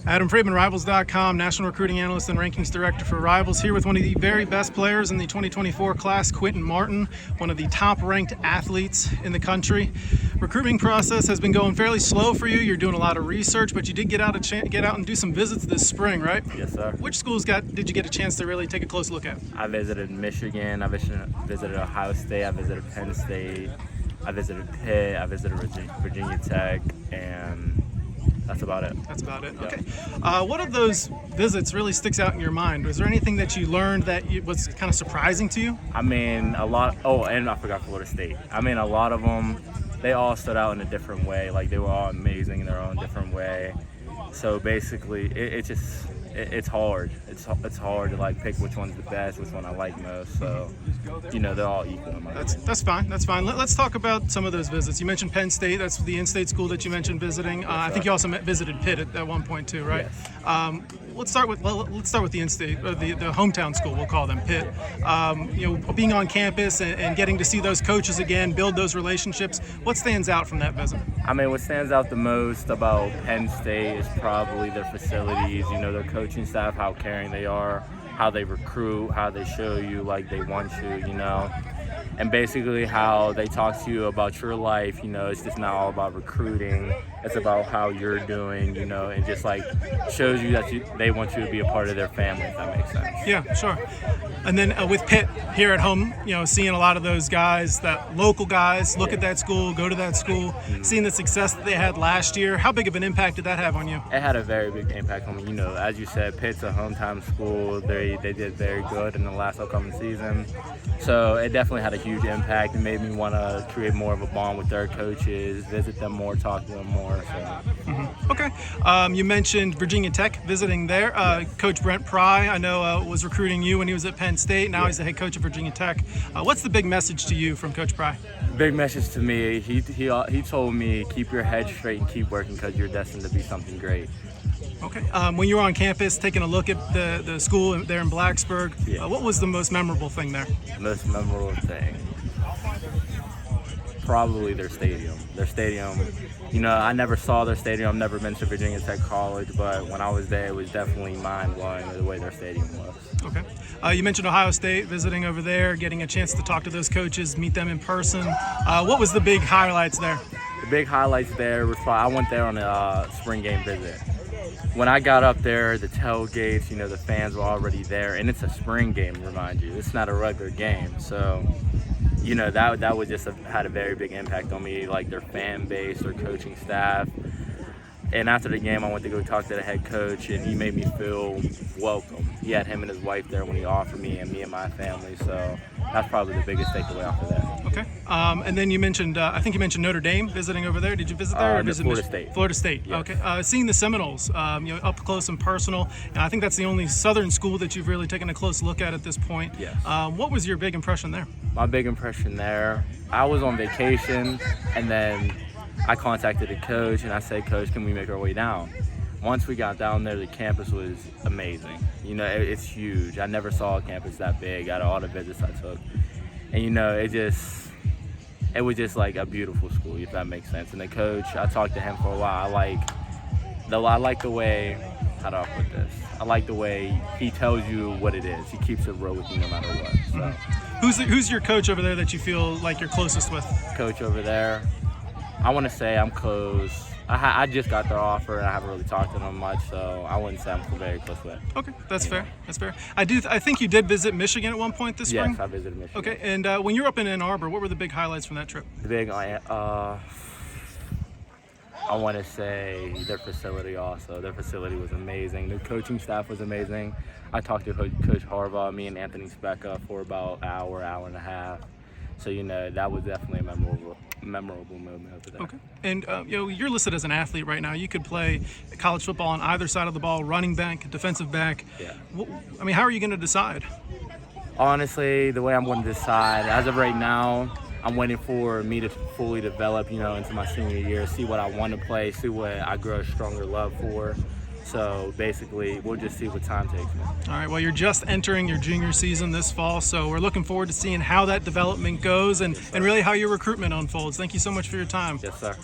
Adam Friedman, Rivals.com, National Recruiting Analyst and Rankings Director for Rivals, here with one of the very best players in the 2024 class, Quinton Martin, one of the top-ranked athletes in the country. Recruiting process has been going fairly slow for you. You're doing a lot of research, but you did get out and do some visits this spring, right? Yes, sir. Which schools did you get a chance to really take a close look at? I visited Michigan, I visited Ohio State, I visited Penn State, I visited Pitt, I visited Virginia Tech, and that's about it. That's about it. Yeah. Okay. What of those visits really sticks out in your mind? Was there anything that you learned that was kind of surprising to you? I mean, a lot. Oh, and I forgot Florida State. I mean, a lot of them, they all stood out in a different way. Like, they were all amazing in their own different way. So basically, it's hard. It's hard to like pick which one's the best, which one I like most. So, they're all equal in my opinion. That's fine. That's fine. Let's talk about some of those visits. You mentioned Penn State. That's the in-state school that you mentioned visiting. I think you also visited Pitt at one point too, right? Yes. Let's start with the in-state, the hometown school. We'll call them Pitt. Being on campus and getting to see those coaches again, build those relationships. What stands out from that visit? I mean, what stands out the most about Penn State is probably their facilities, their coaching staff, how caring they are, how they recruit, how they show you like they want you, and basically how they talk to you about your life. It's just not all about recruiting. It's about how you're doing, and just like shows you that they want you to be a part of their family, if that makes sense. Yeah, sure. And then with Pitt here at home, seeing a lot of those guys, that local guys, look at that school, go to that school, seeing the success that they had last year. How big of an impact did that have on you? It had a very big impact on me. As you said, Pitt's a hometown school. They did very good in the last upcoming season. So it definitely had a huge impact. It made me want to create more of a bond with their coaches, visit them more, talk to them more. So. Okay. You mentioned Virginia Tech visiting there. Coach Brent Pry, I know, was recruiting you when he was at Penn State. Now he's the head coach of Virginia Tech. What's the big message to you from Coach Pry? Big message to me. He told me, keep your head straight and keep working because you're destined to be something great. Okay. When you were on campus taking a look at the school there in Blacksburg, what was the most memorable thing there? The most memorable thing? Probably their stadium. I never saw their stadium. I've never been to Virginia Tech College, but when I was there, it was definitely mind-blowing the way their stadium was. Okay. You mentioned Ohio State, visiting over there, getting a chance to talk to those coaches, meet them in person. What was the big highlights there? The big highlights there was I went there on a spring game visit. When I got up there, the tailgates, the fans were already there, and it's a spring game, remind you. It's not a regular game, so that would just have had a very big impact on me, like their fan base, their coaching staff. And after the game, I went to go talk to the head coach, and he made me feel welcome. He had him and his wife there when he offered me and my family, so that's probably the biggest takeaway off of that. Okay. And then you mentioned, I think you mentioned Notre Dame visiting over there. Did you visit there? Or visit Florida State. Florida State. Yes. Okay. Seeing the Seminoles, up close and personal. And I think that's the only Southern school that you've really taken a close look at this point. Yes. What was your big impression there? My big impression there, I was on vacation, and then I contacted the coach, and I said, Coach, can we make our way down? Once we got down there, the campus was amazing. It's huge. I never saw a campus that big out of all the visits I took. And, it was just like a beautiful school, if that makes sense. And the coach, I talked to him for a while. I like the way, how do I put this? I like the way he tells you what it is. He keeps it real with you no matter what. So. Who's your coach over there that you feel like you're closest with? Coach over there, I want to say I'm close. I just got their offer, and I haven't really talked to them much, so I wouldn't say I'm very close with. Okay, that's fair. That's fair. I think you did visit Michigan at one point this spring? Yes, I visited Michigan. Okay, and when you were up in Ann Arbor, what were the big highlights from that trip? The big, I want to say their facility also. Their facility was amazing. The coaching staff was amazing. I talked to Coach Harbaugh, me and Anthony Specca for about an hour and a half. So, that was definitely a memorable moment over there. Okay. And, you're listed as an athlete right now. You could play college football on either side of the ball, running back, defensive back. Yeah. How are you going to decide? Honestly, the way I'm going to decide, as of right now, I'm waiting for me to fully develop, into my senior year, see what I want to play, see what I grow a stronger love for. So basically, we'll just see what time takes me. All right, well, you're just entering your junior season this fall, so we're looking forward to seeing how that development goes and really how your recruitment unfolds. Thank you so much for your time. Yes, sir.